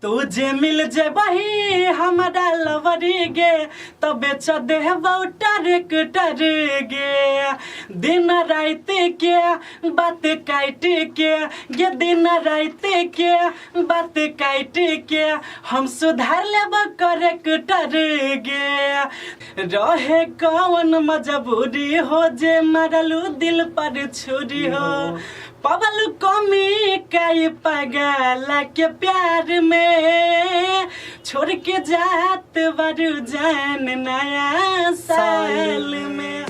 तुझे मिल जे बही हमारा लवरी गे तबे चदे टरेक गे दिन रात के बात काट के गे दिन रात के बात काट के हम सुधार लेब करेक गे रहे कौन मजबूरी हो जे मारलू दिल पर छुरी हो पवल कमी कई पगला के प्यार में छोड़ के जात बरू जान नया साल में।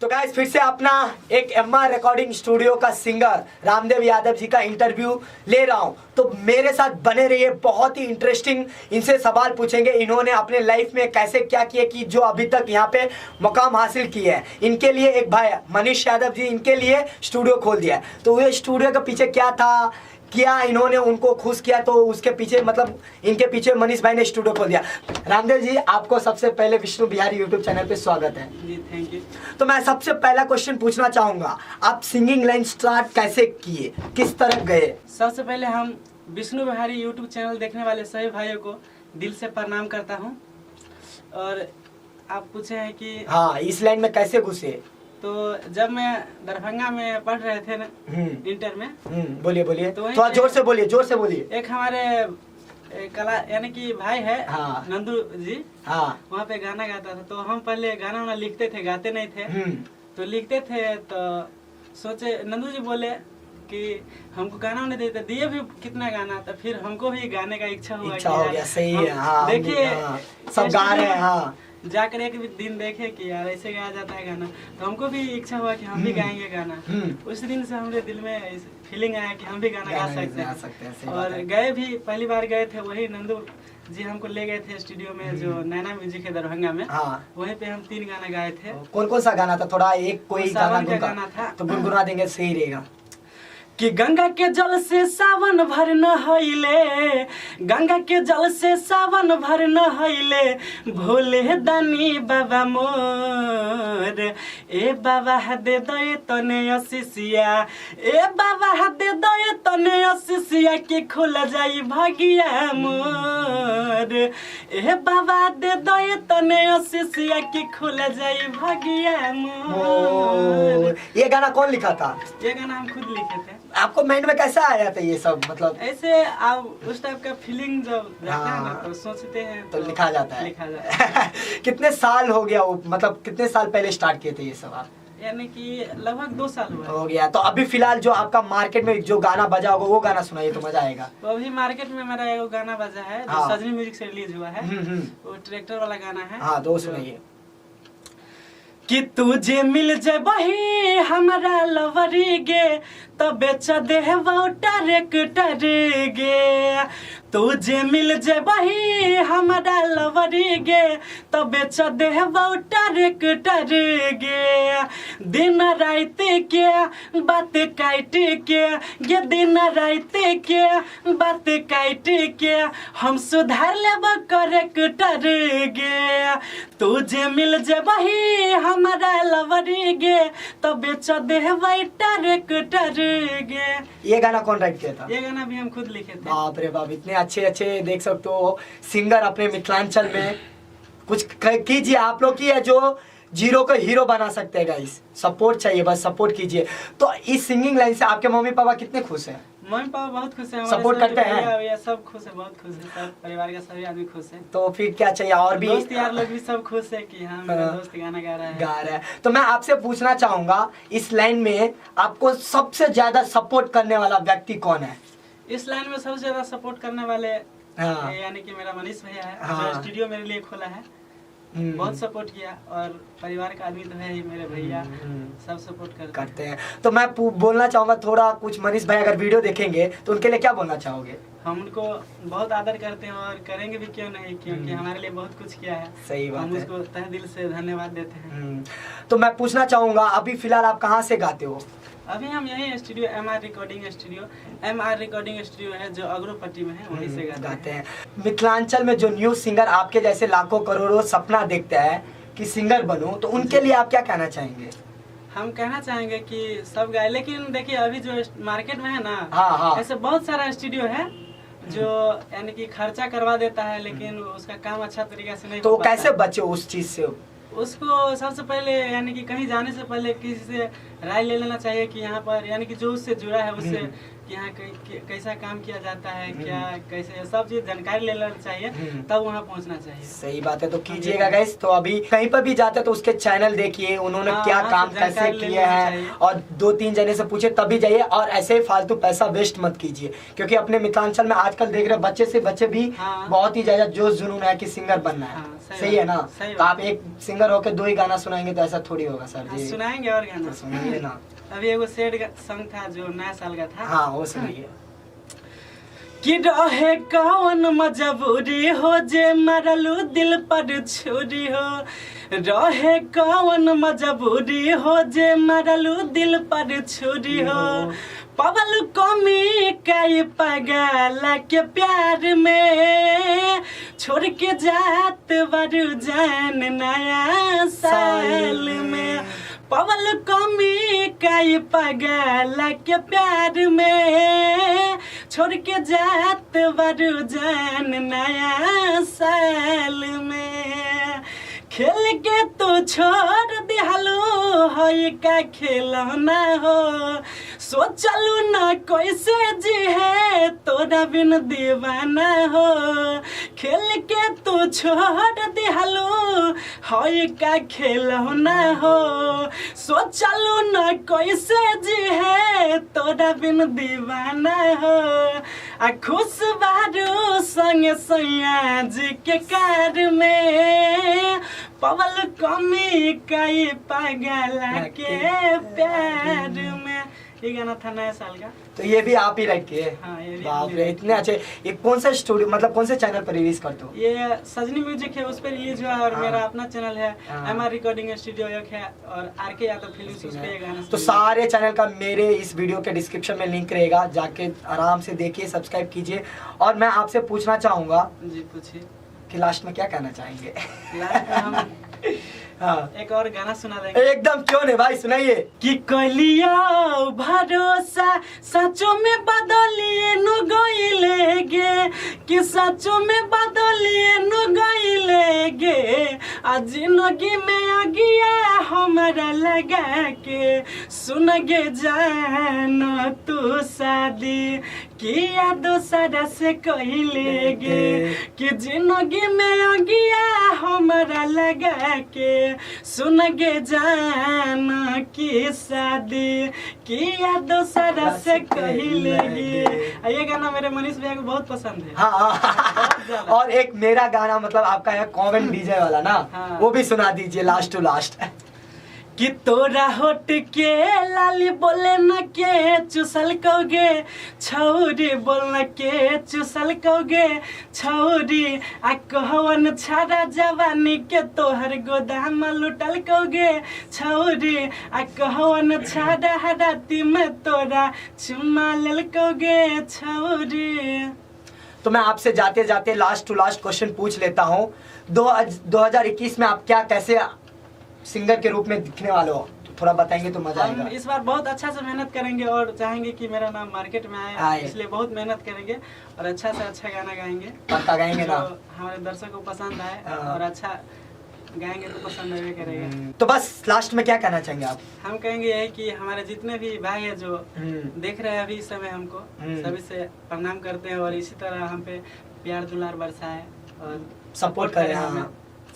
तो गाइस फिर से अपना एक एमआर रिकॉर्डिंग स्टूडियो का सिंगर रामदेव यादव जी का इंटरव्यू ले रहा हूं, तो मेरे साथ बने रहिए। बहुत ही इंटरेस्टिंग इनसे सवाल पूछेंगे, इन्होंने अपने लाइफ में कैसे क्या किया कि जो अभी तक यहाँ पे मुकाम हासिल किया है। इनके लिए एक भाई मनीष यादव जी इनके लिए स्टूडियो खोल दिया है, तो ये स्टूडियो के पीछे क्या था, क्या इन्होंने उनको खुश किया, तो उसके पीछे मतलब इनके पीछे मनीष भाई ने स्टूडियो खोल दिया। रामदेव जी आपको सबसे पहले विष्णु बिहारी यूट्यूब चैनल पे स्वागत है जी। Thank you. तो मैं सबसे पहला क्वेश्चन पूछना चाहूंगा, आप सिंगिंग लाइन स्टार्ट कैसे किए, किस तरह गए? सबसे पहले हम विष्णु बिहारी यूट्यूब चैनल देखने वाले सभी भाइयों को दिल से प्रणाम करता हूँ। और आप पूछे हैं कि हाँ इस लाइन में कैसे घुसे? तो जब मैं दरभंगा में पढ़ रहे थे ना इंटर में, बोलिए बोलिए, तो थोड़ा जोर से बोलिए, जोर से बोलिए। एक हमारे कला यानी कि भाई है हाँ। नंदू जी, हाँ वहाँ पे गाना गाता था। तो हम पहले गाना वाना लिखते थे, गाते नहीं थे। तो लिखते थे तो सोचे, नंदू जी बोले कि हमको गाना होने देते, दिए भी कितना गाना, तो फिर हमको भी गाने का इच्छा हुआ। इच्छा हो गया, सही है। हाँ देखिए सब गा रहे हैं। हाँ जाकर एक दिन देखे कि यार ऐसे गाया जाता है गाना, तो हमको भी इच्छा हुआ कि हम भी गाएंगे गाना। उस दिन से हमारे दिल में फीलिंग आया कि हम भी गाना गा सकते हैं। और गए भी, पहली बार गए थे वही नंदू जी हमको ले गए थे स्टूडियो में जो नैना म्यूजिक है दरभंगा में। हाँ। वहीं पे हम 3 गाना गाए थे। कौन कौन सा गाना था? थोड़ा एक कोई गाना था तो गुनगुना देंगे, सही रहेगा। कि गंगा के जल से सावन भर नहैले, गंगा के जल से सावन भर नहैले, भोले दानी बाबा मोर, ए बाबा दे दे तने असिसिया, ए बाबा दे दे तने असिसिया कि खुल जाई भगिया मोर, ए बाबा दे दे तने असिसिया कि खुल जाई भगिया मोर। ये गाना कौन लिखा था? ये गाना हम खुद लिखे थे। आपको माइंड में कैसा आया था ये सब? मतलब ऐसे आप उस टाइप का फीलिंग जब रहता है ना तो सोचते हैं तो लिखा जाता है। लिखा जाता है। कितने साल हो गया वो, मतलब कितने साल पहले स्टार्ट किए थे ये सब आप? यानी कि लगभग 2 साल हुआ हो गया। तो अभी फिलहाल जो आपका मार्केट में जो गाना बजा होगा वो गाना सुनाइए तो मजा आएगा। तो अभी मार्केट में मेरा एक गाना बजा है जो सजनी म्यूजिक से रिलीज हुआ है, वो ट्रैक्टर वाला गाना है। हाँ तो सुनाइए। कि तुझे मिल जे बही हमारा लवरी गे तबे चदे टरेक गे, तुझे मिल जे बही हमारा लवरी गे तबे चदे टरेक गे दिन रात के बात काट के गे दिन रात के बात काट के हम सुधार लेब करेक गे, तुझे मिल जे बही हमारा लवरी गे तबे चदे टरेक गे। ये गाना कौन राइट किया था? ये गाना भी हम खुद लिखे थे। बाप रे बाप, इतने अच्छे अच्छे देख सकते हो सिंगर अपने मिथिलांचल में। कुछ कीजिए आप लोग की है जो जीरो को हीरो बना सकते हैं गाइस। सपोर्ट चाहिए, बस सपोर्ट कीजिए। तो इस सिंगिंग लाइन से आपके मम्मी पापा कितने खुश हैं? मम्मी पापा बहुत खुश हैं, सपोर्ट करते हैं, सब खुश है, बहुत खुश है, सब परिवार का सभी आदमी खुश है। तो फिर क्या चाहिए? और भी दोस्त यार लोग भी सब खुश है कि हाँ मेरा दोस्त गाना गा रहा है। तो मैं आपसे पूछना चाहूंगा इस लाइन में आपको सबसे ज्यादा सपोर्ट करने वाला व्यक्ति कौन है? इस लाइन में सबसे ज्यादा सपोर्ट करने वाले यानी कि मेरा मनीष भैया है, जो स्टूडियो मेरे लिए खोला है। बहुत सपोर्ट किया और परिवार का आदमी तो है ही, मेरे भैया सब सपोर्ट करते हैं। तो मैं बोलना चाहूंगा थोड़ा कुछ, मनीष भाई अगर वीडियो देखेंगे तो उनके लिए क्या बोलना चाहोगे? हम उनको बहुत आदर करते हैं और करेंगे भी, क्यों नहीं, क्योंकि हमारे लिए बहुत कुछ किया है। सही बात हम उसको तहे दिल से धन्यवाद देते हैं। तो मैं पूछना चाहूंगा अभी फिलहाल आप कहाँ से गाते हो? अभी हम यही स्टूडियो एमआर रिकॉर्डिंग स्टूडियो है जो अग्रोपट्टी में है, वहीं से गाते हैं। मिथिलांचल में जो न्यू सिंगर आपके जैसे लाखों करोड़ों सपना देखते हैं कि सिंगर बनूं, तो उनके लिए आप क्या कहना चाहेंगे? हम कहना चाहेंगे कि सब गाए, लेकिन देखिए अभी जो मार्केट में है ना, हाँ। ऐसे बहुत सारा स्टूडियो है जो यानी कि खर्चा करवा देता है लेकिन उसका काम अच्छा तरीके से नहीं तो हो पाता कैसे है। बचे उस चीज से? उसको सबसे पहले यानी कि कहीं जाने से पहले किसी से राय ले लेना चाहिए कि यहाँ पर यानी कि जो उससे जुड़ा है उससे कि यहाँ कैसा काम किया जाता है, क्या कैसे, सब चीज जानकारी ले लेना चाहिए, तब वहाँ पहुँचना चाहिए। सही बात है, तो कीजिएगा गाइस। तो अभी कहीं पर भी जाते तो उसके चैनल देखिए, उन्होंने क्या काम कैसे किया है, और 2-3 जने से पूछे तभी जाइए, और ऐसे ही फालतू पैसा वेस्ट मत कीजिए, क्योंकि अपने मिथिलांचल में आजकल देख रहे बच्चे से बच्चे भी बहुत ही ज्यादा जोश जुनून है कि सिंगर बनना है। सही है ना? तो आप एक सिंगर होकर 2 ही गाना सुनाएंगे तो ऐसा थोड़ी होगा सर जी। सुनाएंगे और गाना तो सुनाइए ना। अभी एगो सैड सॉन्ग था जो नया साल का था। हाँ वो सुनिए। कि रहे कौन मजबूरी हो जे मरलू दिल पर छुरी हो, रहे कौन मजबूरी हो जे मरलू दिल पर छुरी हो, पवल कमी कई पगल के प्यार में छोड़ के जात बरू जान नया साल में, पवल कमी कई पगल के प्यार में छोड़ के जात बरू जान नया साल में, खेल के तू छोड़ दिहलो हो का खिलौना हो, सोचलू ना कैसे जी है तोरा बिन दीवाना हो, खेल के तू छोड़ दिहलो हो का खिलौना हो, सोचलू ना कैसे जी है तोरा बिन दीवाना हो, आ खुश बारू संग सैया जी के कार में पवल कमी कई पागल के प्यार में। ये गाना था नया साल का। तो ये भी आप ही रखे? हाँ, ये भी बाप रे, इतने अच्छे। ये कौन सा स्टूडियो, मतलब कौन से चैनल पर रिलीज करते हो? ये सजनी म्यूजिक है, उस पर रिलीज हुआ, और मेरा अपना चैनल है MR रिकॉर्डिंग स्टूडियो एक है, और RK यादव फिल्म्स, उस पे ये गाना। तो सारे चैनल का मेरे इस वीडियो के डिस्क्रिप्शन में लिंक रहेगा, जाके आराम से देखिए, सब्सक्राइब कीजिए। और मैं आपसे पूछना चाहूंगा जी, पूछिए कि लास्ट में क्या कहना चाहेंगे? लास्ट में हम हाँ एक और गाना सुना देंगे। एकदम, क्यों नहीं भाई, सुनाइए। कि कलिया भरोसा सचो में बदलिए नु गइले गे, कि सचो में बदलिए नु गइले गे, आज जिंदगी में आ गया हमारा लगा के, सुन गे जानो तू शादी किया दूसरा से कहले गे, कि जिंदगी में आ गया हमारा लगा के, सुन गे जान की शादी किया दूसरा से कहले गे। ये गाना मेरे मनीष भैया को बहुत पसंद है। हाँ। और एक मेरा गाना, मतलब आपका है कॉमेंट डीजे वाला ना, हाँ। वो भी सुना दीजिए लास्ट टू लास्ट। कि तोरा होट के लाली बोले न के चुसल कहोगे छौरी, बोल न के चुसल कहोगे छौरी, आ कहवन छाड़ा जवानी के तोहर गोदाम लुटल कहोगे छौरी, आ कहवन छाड़ा हराती में तोरा चुमा लेल कहोगे छौरी। तो मैं आपसे जाते जाते लास्ट टू लास्ट क्वेश्चन पूछ लेता हूँ, 2021 में आप क्या कैसे सिंगर के रूप में दिखने वाले हो, तो थोड़ा बताएंगे तो मजा आएगा। हम इस बार बहुत अच्छा से मेहनत करेंगे और चाहेंगे कि मेरा नाम मार्केट में आए, इसलिए बहुत मेहनत करेंगे और अच्छा से अच्छा गाना गाएंगे। पक्का गाएंगे ना? हमारे दर्शकों को पसंद आए और अच्छा गाएंगे तो पसंद आएगा करेगा। तो बस लास्ट में क्या कहना चाहेंगे आप? हम कहेंगे यही कि हमारे जितने भी भाई है जो देख रहे हैं अभी इस समय हमको, सभी से प्रणाम करते हैं, और इसी तरह हम पे प्यार दुलार बरसाए और सपोर्ट करें हमें,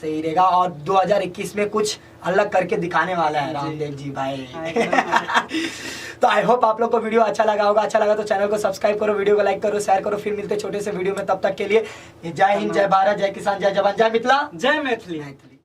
सही रहेगा। और 2021 में कुछ अलग करके दिखाने वाला है रामदेव जी भाई। तो आई होप आप लोग को वीडियो अच्छा लगा होगा। अच्छा लगा तो चैनल को सब्सक्राइब करो, वीडियो को लाइक करो, शेयर करो। फिर मिलते छोटे से वीडियो में, तब तक के लिए जय हिंद, जय भारत, जय किसान, जय जवान, जय मिथिला, जय मैथिली।